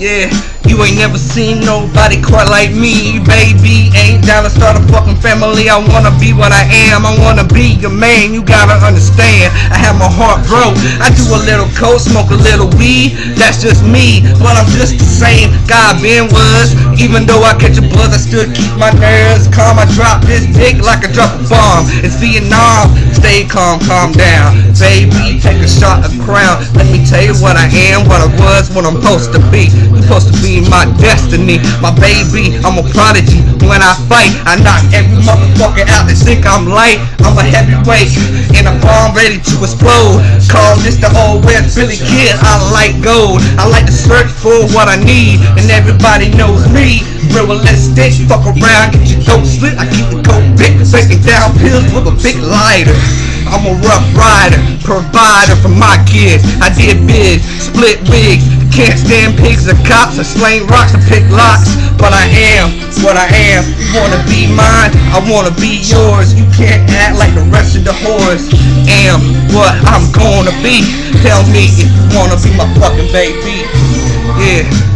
Yeah, you ain't never seen nobody quite like me, baby. Ain't down to start a fucking family. I wanna be what I am. I wanna be your man. You gotta understand. I have my heart broke. I do a little coke, smoke a little weed. That's just me, but I'm just the same guy I been was. Even though I catch a buzz, I still keep my nerves calm. I drop this dick like I drop a bomb. It's Vietnam. Stay calm, calm down, baby. Take a shot of Crown. Let me tell you what I am, what I was, what I'm supposed to be. You supposed to be my destiny, my baby. I'm a prodigy. When I fight, I knock every motherfucker out that think I'm light. I'm a heavyweight and a bomb ready to explode. Call this the old West Philly kid. I like gold. I like to search for what I need, and everybody knows me. Realistic, fuck around, get your dope slit. I keep the coke big, faking down pills with a big lighter. I'm a rough rider, provider for my kids. I did big, split wigs. Can't stand pigs or cops or slang rocks or pick locks. But I am what I am. You wanna be mine, I wanna be yours. You can't act like the rest of the whores. Am what I'm gonna be. Tell me if you wanna be my fucking baby. Yeah.